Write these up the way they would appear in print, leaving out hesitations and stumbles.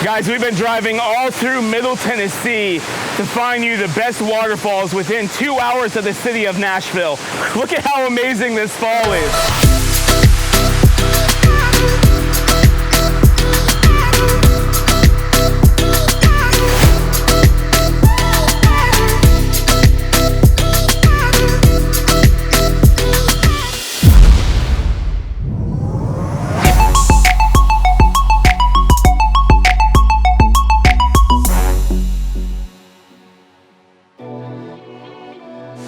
Guys, we've been driving all through Middle Tennessee to find you the best waterfalls within 2 hours of the city of Nashville. Look at how amazing this fall is.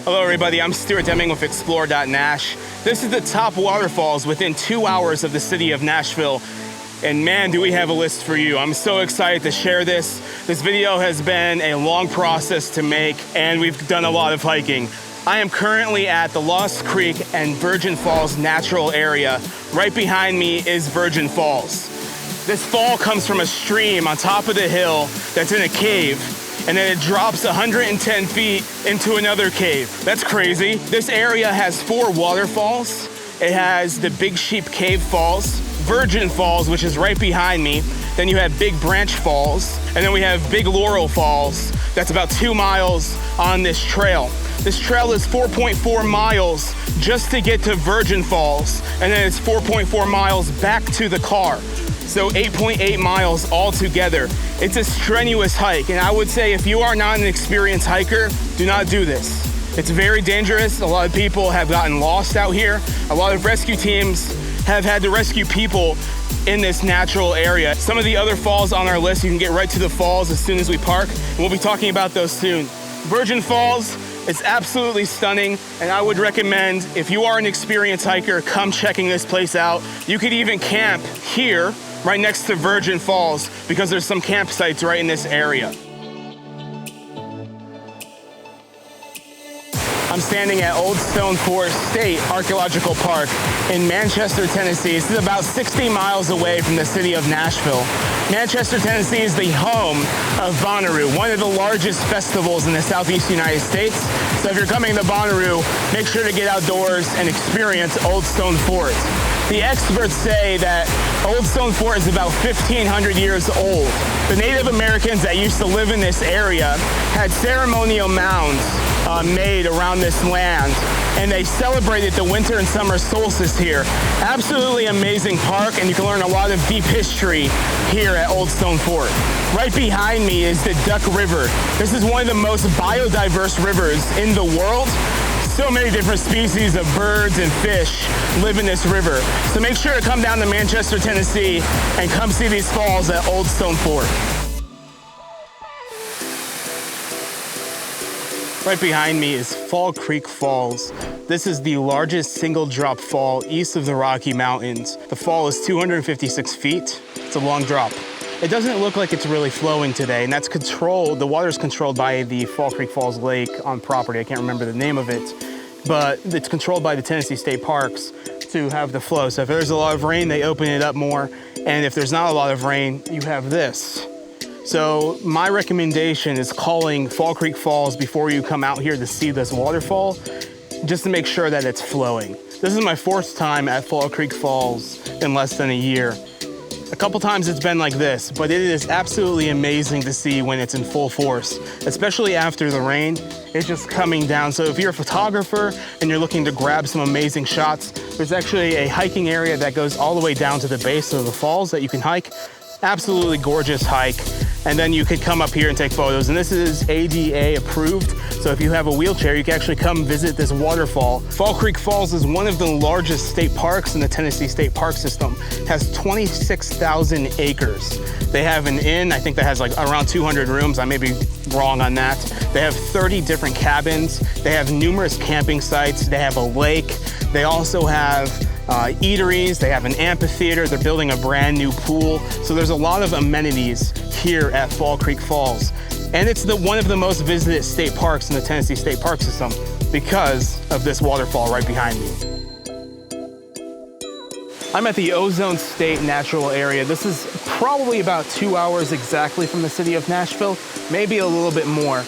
Hello everybody, I'm Stuart Deming with XPLR.NASH. This is the top waterfalls within 2 hours of the city of Nashville. And man, do we have a list for you. I'm so excited to share this. This video has been a long process to make, and we've done a lot of hiking. I am currently at the Lost Creek and Virgin Falls natural area. Right behind me is Virgin Falls. This fall comes from a stream on top of the hill that's in a cave, and then it drops 110 feet into another cave. That's crazy. This area has 4 waterfalls. It has the Big Sheep Cave Falls, Virgin Falls, which is right behind me. Then you have Big Branch Falls, and then we have Big Laurel Falls. That's about 2 miles on this trail. This trail is 4.4 miles just to get to Virgin Falls, and then it's 4.4 miles back to the car. So 8.8 miles altogether. It's a strenuous hike, and I would say if you are not an experienced hiker, do not do this. It's very dangerous. A lot of people have gotten lost out here. A lot of rescue teams have had to rescue people in this natural area. Some of the other falls on our list, you can get right to the falls as soon as we park, and we'll be talking about those soon. Virgin Falls, it's absolutely stunning, and I would recommend, if you are an experienced hiker, come checking this place out. You could even camp here, right next to Virgin Falls, because there's some campsites right in this area. I'm standing at Old Stone Fort State Archaeological Park in Manchester, Tennessee. This is about 60 miles away from the city of Nashville. Manchester, Tennessee is the home of Bonnaroo, one of the largest festivals in the southeast United States. So if you're coming to Bonnaroo, make sure to get outdoors and experience Old Stone Fort. The experts say that Old Stone Fort is about 1,500 years old. The Native Americans that used to live in this area had ceremonial mounds made around this land, and they celebrated the winter and summer solstice here. Absolutely amazing park, and you can learn a lot of deep history here at Old Stone Fort. Right behind me is the Duck River. This is one of the most biodiverse rivers in the world. So many different species of birds and fish live in this river. So make sure to come down to Manchester, Tennessee, and come see these falls at Old Stone Fort. Right behind me is Fall Creek Falls. This is the largest single drop fall east of the Rocky Mountains. The fall is 256 feet. It's a long drop. It doesn't look like it's really flowing today, and that's controlled, the water's controlled by the Fall Creek Falls Lake on property. I can't remember the name of it, but it's controlled by the Tennessee State Parks to have the flow. So if there's a lot of rain, they open it up more, and if there's not a lot of rain, you have this. So my recommendation is calling Fall Creek Falls before you come out here to see this waterfall, just to make sure that it's flowing. This is my 4th time at Fall Creek Falls in less than a year. A couple times it's been like this, but it is absolutely amazing to see when it's in full force, especially after the rain. It's just coming down. So if you're a photographer and you're looking to grab some amazing shots, there's actually a hiking area that goes all the way down to the base of the falls that you can hike. Absolutely gorgeous hike. And then you could come up here and take photos. And this is ADA approved. So if you have a wheelchair, you can actually come visit this waterfall. Fall Creek Falls is one of the largest state parks in the Tennessee State Park System. It has 26,000 acres. They have an inn, I think that has like around 200 rooms. I may be wrong on that. They have 30 different cabins. They have numerous camping sites. They have a lake. They also have eateries, they have an amphitheater, they're building a brand new pool. So there's a lot of amenities here at Fall Creek Falls. And it's one of the most visited state parks in the Tennessee State Park System because of this waterfall right behind me. I'm at the Ozone State Natural Area. This is probably about 2 hours exactly from the city of Nashville, maybe a little bit more.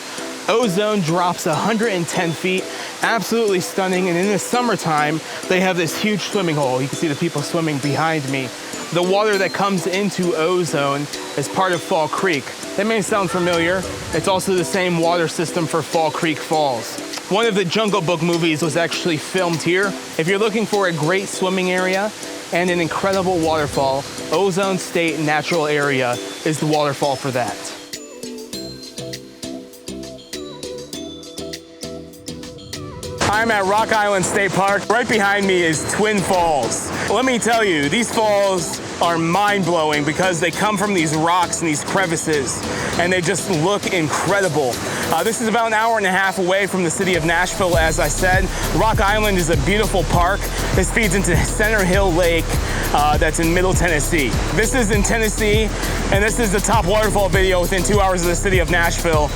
Ozone drops 110 feet, absolutely stunning. And in the summertime, they have this huge swimming hole. You can see the people swimming behind me. The water that comes into Ozone is part of Fall Creek. That may sound familiar. It's also the same water system for Fall Creek Falls. One of the Jungle Book movies was actually filmed here. If you're looking for a great swimming area and an incredible waterfall, Ozone State Natural Area is the waterfall for that. I'm at Rock Island State Park. Right behind me is Twin Falls. Let me tell you, these falls are mind-blowing because they come from these rocks and these crevices, and they just look incredible. This is about an hour and a half away from the city of Nashville, as I said. Rock Island is a beautiful park. This feeds into Center Hill Lake that's in Middle Tennessee. This is in Tennessee, and this is the top waterfall video within 2 hours of the city of Nashville.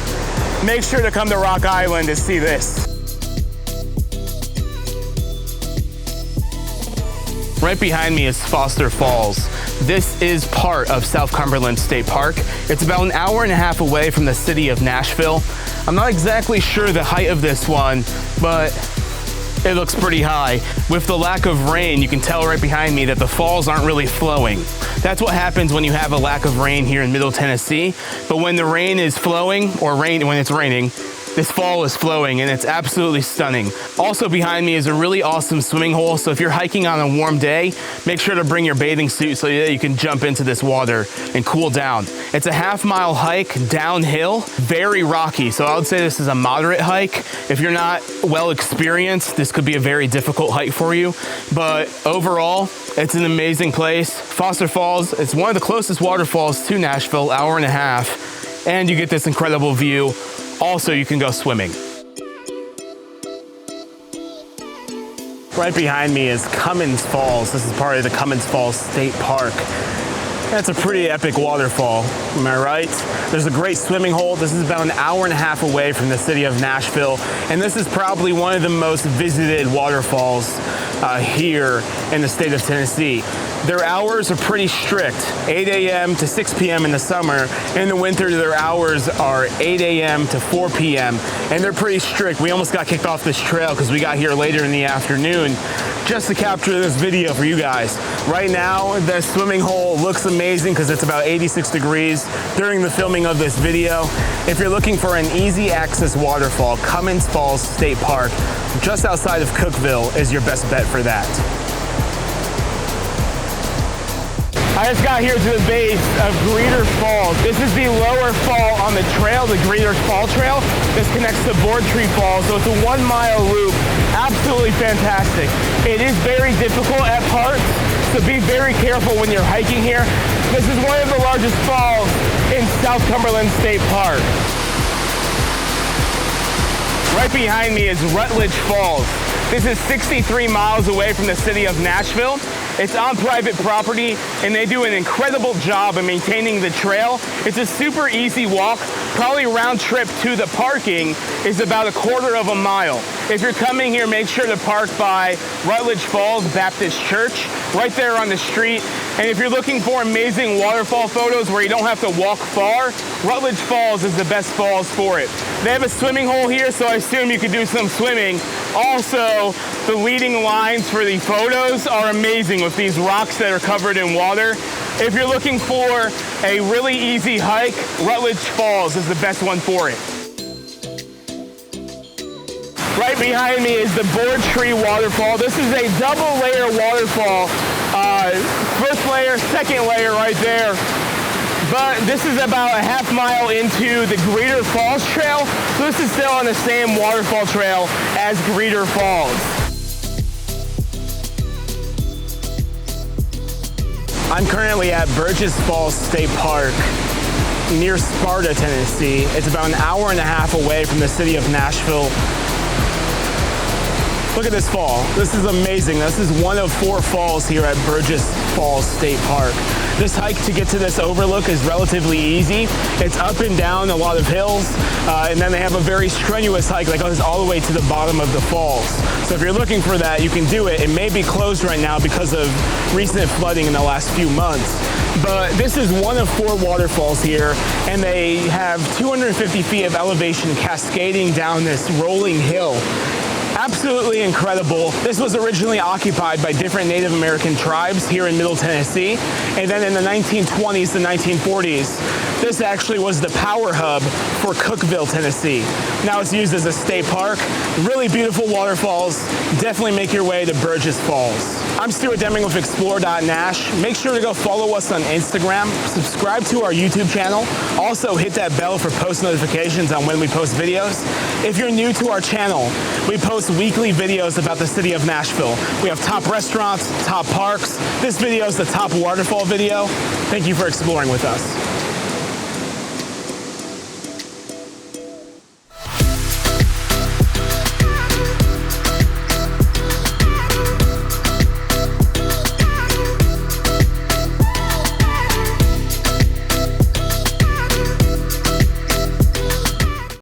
Make sure to come to Rock Island to see this. Right behind me is Foster Falls. This is part of South Cumberland State Park. It's about an hour and a half away from the city of Nashville. I'm not exactly sure the height of this one, but it looks pretty high. With the lack of rain, you can tell right behind me that the falls aren't really flowing. That's what happens when you have a lack of rain here in Middle Tennessee. But when the rain is flowing, or when it's raining, this fall is flowing and it's absolutely stunning. Also behind me is a really awesome swimming hole. So if you're hiking on a warm day, make sure to bring your bathing suit so that you can jump into this water and cool down. It's a half-mile hike downhill, very rocky. So I would say this is a moderate hike. If you're not well experienced, this could be a very difficult hike for you. But overall, it's an amazing place. Foster Falls, it's one of the closest waterfalls to Nashville, hour and a half, and you get this incredible view. Also, you can go swimming. Right behind me is Cummins Falls. This is part of the Cummins Falls State Park. That's a pretty epic waterfall, am I right? There's a great swimming hole. This is about an hour and a half away from the city of Nashville, and this is probably one of the most visited waterfalls here in the state of Tennessee. Their hours are pretty strict, 8 a.m. to 6 p.m. in the summer. In the winter, their hours are 8 a.m. to 4 p.m. and they're pretty strict. We almost got kicked off this trail because we got here later in the afternoon just to capture this video for you guys. Right now, the swimming hole looks amazing because it's about 86 degrees during the filming of this video. If you're looking for an easy access waterfall, Cummins Falls State Park, just outside of Cookeville, is your best bet for that. I just got here to the base of Rutledge Falls. This is the lower fall on the trail, the Rutledge Fall Trail. This connects to Boardtree Falls, so it's a 1 mile loop. Absolutely fantastic. It is very difficult at parts, so be very careful when you're hiking here. This is one of the largest falls in South Cumberland State Park. Right behind me is Rutledge Falls. This is 63 miles away from the city of Nashville. It's on private property, and they do an incredible job of maintaining the trail. It's a super easy walk. Probably round trip to the parking is about a quarter of a mile. If you're coming here, make sure to park by Rutledge Falls Baptist Church, right there on the street. And if you're looking for amazing waterfall photos where you don't have to walk far, Rutledge Falls is the best falls for it. They have a swimming hole here, so I assume you could do some swimming. Also, the leading lines for the photos are amazing with these rocks that are covered in water. If you're looking for a really easy hike, Rutledge Falls is the best one for it. Right behind me is the Boardtree waterfall. This is a double layer waterfall. First layer, second layer right there. But this is about a half mile into the Rutledge Falls Trail. So this is still on the same waterfall trail as Rutledge Falls. I'm currently at Burgess Falls State Park near Sparta, Tennessee. It's about an hour and a half away from the city of Nashville. Look at this fall. This is amazing. This is one of 4 falls here at Burgess Falls State Park. This hike to get to this overlook is relatively easy. It's up and down a lot of hills, and then they have a very strenuous hike that goes all the way to the bottom of the falls. So if you're looking for that, you can do it. It may be closed right now because of recent flooding in the last few months. But this is one of 4 waterfalls here, and they have 250 feet of elevation cascading down this rolling hill. Absolutely incredible. This was originally occupied by different Native American tribes here in Middle Tennessee, and then in the 1920s to 1940s, this actually was the power hub for Cookeville, Tennessee. Now it's used as a state park. Really beautiful waterfalls. Definitely make your way to Burgess Falls. I'm Stuart Deming with XPLR.NASH. Make sure to go follow us on Instagram, subscribe to our YouTube channel, also hit that bell for post notifications on when we post videos. If you're new to our channel, we post weekly videos about the city of Nashville. We have top restaurants, top parks. This video is the top waterfall video. Thank you for exploring with us.